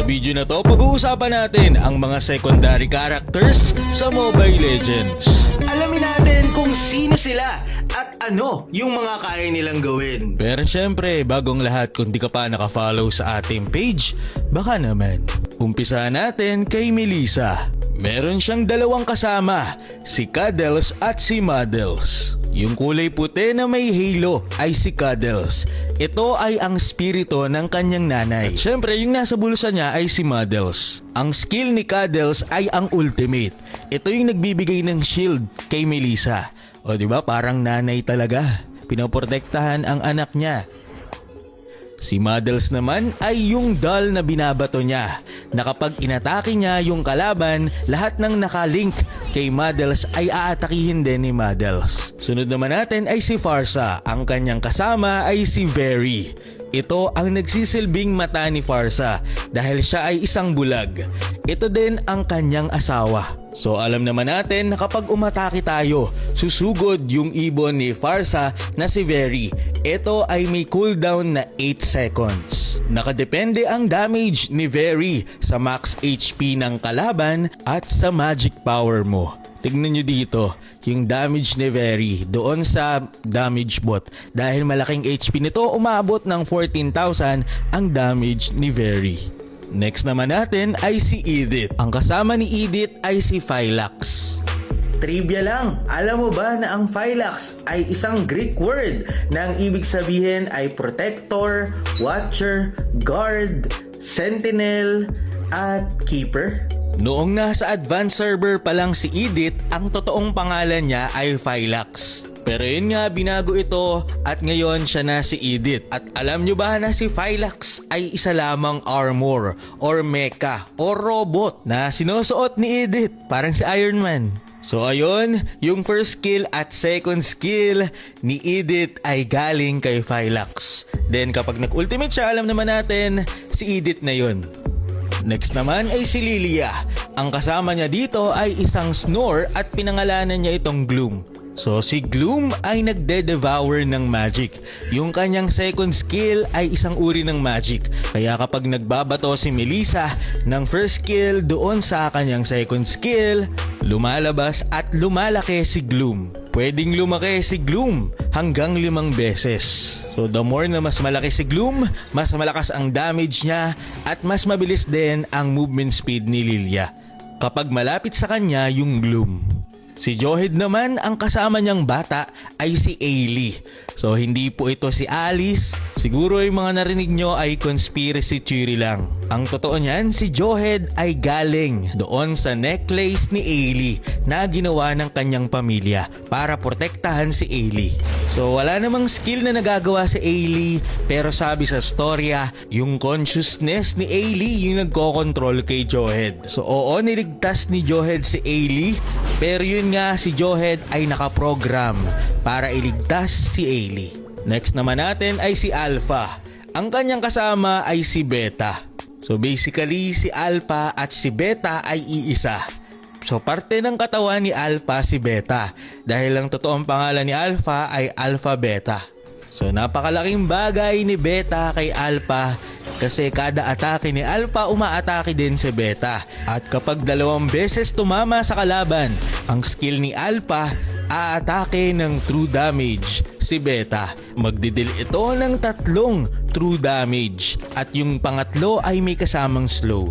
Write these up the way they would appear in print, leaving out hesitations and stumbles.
Sa video na to, pag-uusapan natin ang mga secondary characters sa Mobile Legends. Alamin natin kung sino sila at ano yung mga kaya nilang gawin. Pero syempre, bagong lahat, kung di ka pa nakafollow sa ating page, baka naman. Umpisa natin kay Melissa. Meron siyang dalawang kasama, si Cuddles at si Muddles. Yung kulay puti na may halo ay si Cuddles. Ito ay ang spirito ng kanyang nanay. At syempre, yung nasa bulsa niya ay si Muddles. Ang skill ni Cuddles ay ang ultimate. Ito yung nagbibigay ng shield kay Melissa. O diba, parang nanay talaga. Pinoprotektahan ang anak niya. Si Muddles naman ay yung doll na binabato niya, na kapag inatake niya yung kalaban, lahat ng nakalink kay Muddles ay aatakihin din ni Muddles. Sunod naman natin ay si Pharsa. Ang kanyang kasama ay si Very. Ito ang nagsisilbing mata ni Pharsa dahil siya ay isang bulag. Ito din ang kanyang asawa. So alam naman natin na kapag umatake tayo, susugod yung ibon ni Pharsa na si Very. Ito ay may cooldown na 8 seconds. Nakadepende ang damage ni Very sa max HP ng kalaban at sa magic power mo. Tignan nyo dito, yung damage ni Very doon sa damage bot. Dahil malaking HP nito, umabot ng 14,000 ang damage ni Very. Next naman natin ay si Edith. Ang kasama ni Edith ay si Phylax. Trivia lang, alam mo ba na ang Phylax ay isang Greek word na ang ibig sabihin ay protector, watcher, guard, sentinel, at keeper? Noong nasa advanced server pa lang si Edith, ang totoong pangalan niya ay Phylax. Pero yun nga, binago ito at ngayon siya na si Edith. At alam nyo ba na si Phylax ay isa lamang armor or mecha or robot na sinusuot ni Edith, parang si Iron Man. So ayun, yung first skill at second skill ni Edith ay galing kay Phylax. Then kapag nag-ultimate siya, alam naman natin si Edith na yun. Next naman ay si Lilia. Ang kasama niya dito ay isang Snore at pinangalanan niya itong Gloom. So si Gloom ay nagde-devour ng magic. Yung kanyang second skill ay isang uri ng magic. Kaya kapag nagbabato si Melissa ng first skill doon sa kanyang second skill, lumalabas at lumalaki si Gloom. Pwedeng lumaki si Gloom hanggang 5 beses. So the more na mas malaki si Gloom, mas malakas ang damage niya at mas mabilis din ang movement speed ni Lilia kapag malapit sa kanya yung Gloom. Si Johed naman, ang kasama niyang bata ay si Ailey. So hindi po ito si Alice. Siguro yung mga narinig nyo ay conspiracy theory lang. Ang totoo niyan, si Johed ay galing doon sa necklace ni Ailey na ginawa ng kanyang pamilya para protektahan si Ailey. So wala namang skill na nagagawa si Ailey, pero sabi sa storya, yung consciousness ni Ailey yung nagko-control kay Johed. So oo, niligtas ni Johed si Ailey, pero yun nga, si Johed ay nakaprogram para iligtas si Ailey. Next naman natin ay si Alpha. Ang kanyang kasama ay si Beta. So basically, si Alpha at si Beta ay iisa. So parte ng katawan ni Alpha si Beta dahil ang totoong pangalan ni Alpha ay Alpha Beta. So napakalaking bagay ni Beta kay Alpha kasi kada atake ni Alpha umaatake din si Beta. At kapag 2 beses tumama sa kalaban, ang skill ni Alpha aatake ng true damage si Beta. Magdidil ito ng 3 true damage at yung pangatlo ay may kasamang slow.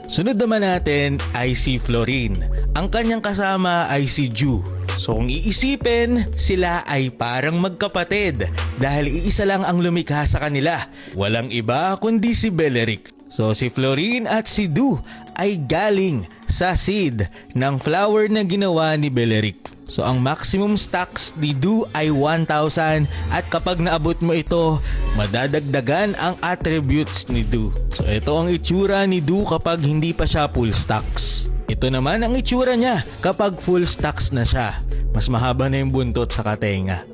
Sunod naman natin ay si Florine. Ang kanyang kasama ay si Ju. So kung iisipin, sila ay parang magkapatid dahil iisa lang ang lumikha sa kanila. Walang iba kundi si Beleric. So si Florine at si Du ay galing sa seed ng flower na ginawa ni Beleric. So ang maximum stacks ni Du ay 1,000 at kapag naabot mo ito, madadagdagan ang attributes ni Du. So ito ang itsura ni Du kapag hindi pa siya full stacks. Ito naman ang itsura niya kapag full stacks na siya. Mas mahaba na yung buntot sa katenga.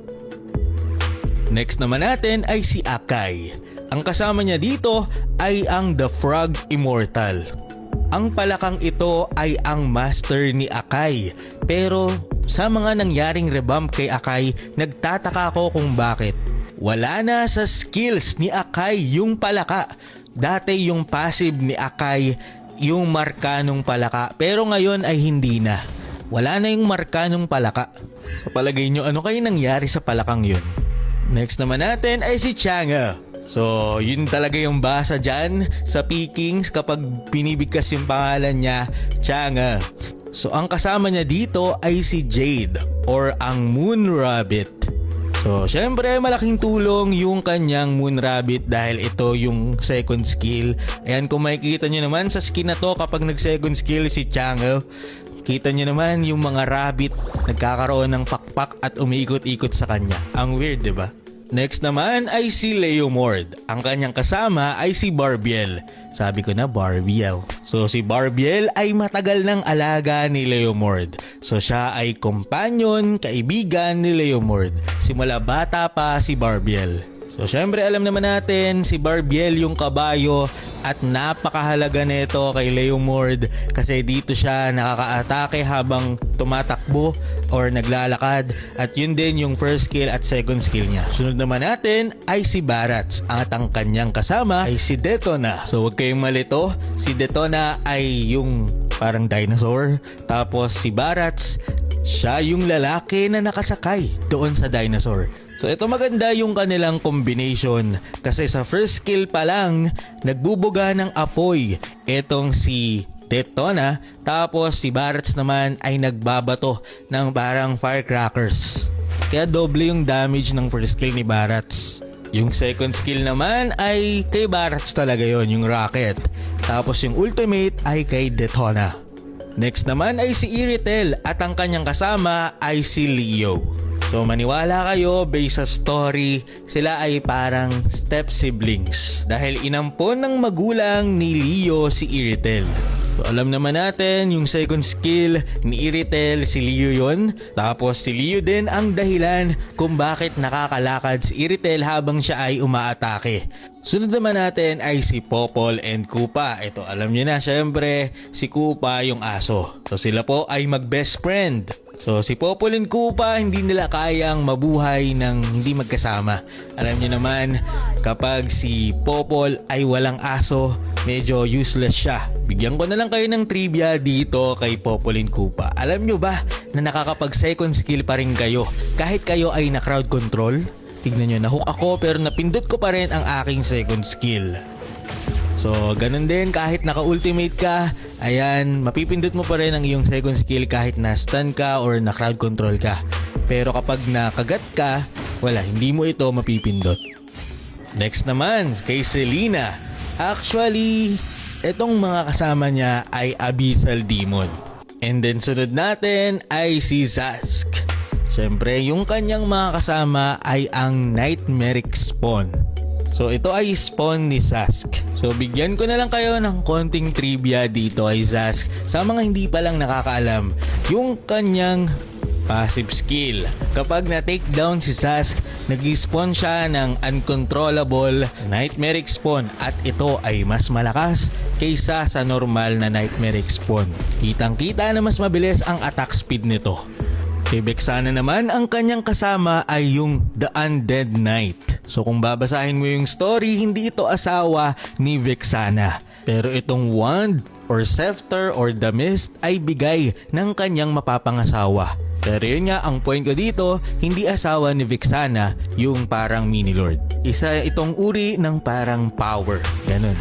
Next naman natin ay si Akai. Ang kasama niya dito ay ang The Frog Immortal. Ang palakang ito ay ang master ni Akai. Pero sa mga nangyaring revamp kay Akai, nagtataka ako kung bakit. Wala na sa skills ni Akai yung palaka. dati yung passive ni Akai yung marka nung palaka, pero ngayon ay hindi na. Wala na yung marka nung palaka. Sa palagay nyo, ano kayo nangyari sa palakang yun? Next naman natin ay si Chang'e. So, yun talaga yung basa dyan sa Pikings kapag binibigkas yung pangalan niya, Chang'e. So, ang kasama niya dito ay si Jade or ang Moon Rabbit. So, syempre malaking tulong yung kanyang Moon Rabbit dahil ito yung second skill. Ayan, kung makikita nyo naman sa skin na to kapag nag-second skill si Chang'e, kita nyo naman yung mga rabbit nagkakaroon ng pakpak at umiikot-ikot sa kanya. Ang weird, diba? Next naman ay si Leomord. Ang kanyang kasama ay si Barbiel. Sabi ko na Barbiel. So si Barbiel ay matagal ng alaga ni Leomord. So siya ay companion, kaibigan ni Leomord. Simula bata pa si Barbiel. So syempre alam naman natin si Barbiel yung kabayo at napakahalaga nito kay Leomord kasi dito siya nakaka-atake habang tumatakbo or naglalakad at yun din yung first skill at second skill niya. Sunod naman natin ay si Barats at ang kanyang kasama ay si Detona. So huwag kayong malito, si Detona ay yung parang dinosaur tapos si Barats siya yung lalaki na nakasakay doon sa dinosaur. So ito maganda yung kanilang combination kasi sa first skill pa lang nagbubuga ng apoy itong si Detona tapos si Barats naman ay nagbabato ng parang firecrackers. Kaya doble yung damage ng first skill ni Barats. Yung second skill naman ay kay Barats talaga yon, yung rocket. Tapos yung ultimate ay kay Detona. Next naman ay si Iritel at ang kanyang kasama ay si Leo. So maniwala kayo, based sa story, sila ay parang step siblings dahil inampon ng magulang ni Leo si Iritel. So alam naman natin yung second skill ni Iritel, si Leo yun. Tapos si Leo din ang dahilan kung bakit nakakalakad si Iritel habang siya ay umaatake. Sunod naman natin ay si Popol and Koopa. Ito alam niyo na, syempre si Koopa yung aso. So sila po ay mag-best friend. So si Popol and Koopa hindi nila kayang mabuhay ng hindi magkasama. Alam niyo naman, kapag si Popol ay walang aso, medyo useless siya. Bigyan ko na lang kayo ng trivia dito kay Popol and Koopa. Alam niyo ba na nakakapag second skill pa rin kayo kahit kayo ay na crowd control? Tignan niyo, nahook ako pero napindot ko pa rin ang aking second skill. So, ganun din kahit naka-ultimate ka, ayan, mapipindot mo pa rin ang iyong second skill kahit na-stun ka or na-crowd control ka. Pero kapag nakagat ka, wala, hindi mo ito mapipindot. Next naman, kay Selena. Actually, itong mga kasama niya ay Abyssal Demon. And then sunod natin ay si Zask. Siyempre, yung kanyang mga kasama ay ang Nightmeric Spawn. So ito ay spawn ni Zask. So bigyan ko na lang kayo ng konting trivia dito kay Zask. Sa mga hindi pa lang nakakaalam, yung kanyang passive skill. Kapag na-take down si Zask, nag-spawn siya ng uncontrollable Nightmeric Spawn at ito ay mas malakas kaysa sa normal na Nightmeric Spawn. Kitang-kita na mas mabilis ang attack speed nito. Si Vexana naman, ang kanyang kasama ay yung The Undead Knight. So kung babasahin mo yung story, hindi ito asawa ni Vexana. Pero itong wand or scepter or the mist ay bigay ng kanyang mapapangasawa. Pero yun nga, ang point ko dito, hindi asawa ni Vexana yung parang mini-lord. Isa itong uri ng parang power. Ganun.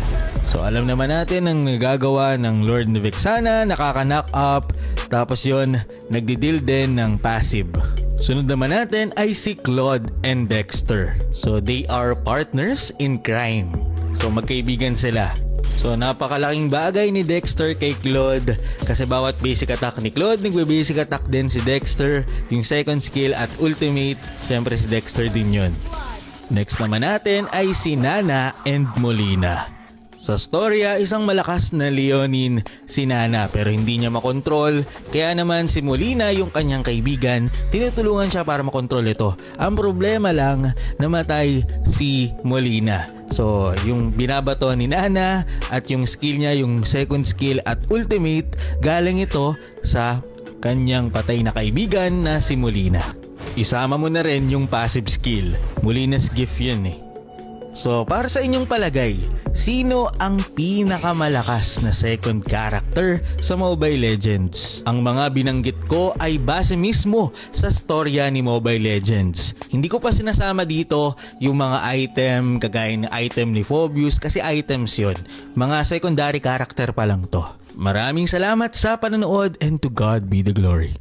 So alam naman natin ang nagagawa ng Lord ni Vexana, nakaka-knock up, tapos yun, nagdi-deal din ng passive. Sunod naman natin ay si Claude and Dexter. So they are partners in crime. So magkaibigan sila. So napakalaking bagay ni Dexter kay Claude kasi bawat basic attack ni Claude, nagbe-basic attack din si Dexter. Yung second skill at ultimate, syempre si Dexter din yun. Next naman natin ay si Nana and Molina. Sa storya, isang malakas na leonin si Nana pero hindi niya makontrol. Kaya naman si Molina, yung kanyang kaibigan, tinutulungan siya para makontrol ito. Ang problema lang, namatay si Molina. So, yung binabato ni Nana at yung skill niya, yung second skill at ultimate, galing ito sa kanyang patay na kaibigan na si Molina. Isama mo na rin yung passive skill. Molina's gift yun eh. So para sa inyong palagay, sino ang pinakamalakas na second character sa Mobile Legends? Ang mga binanggit ko ay base mismo sa storya ni Mobile Legends. Hindi ko pa sinasama dito yung mga item, kagaya ng item ni Phobius kasi items yun. Mga secondary character pa lang to. Maraming salamat sa panonood and to God be the glory.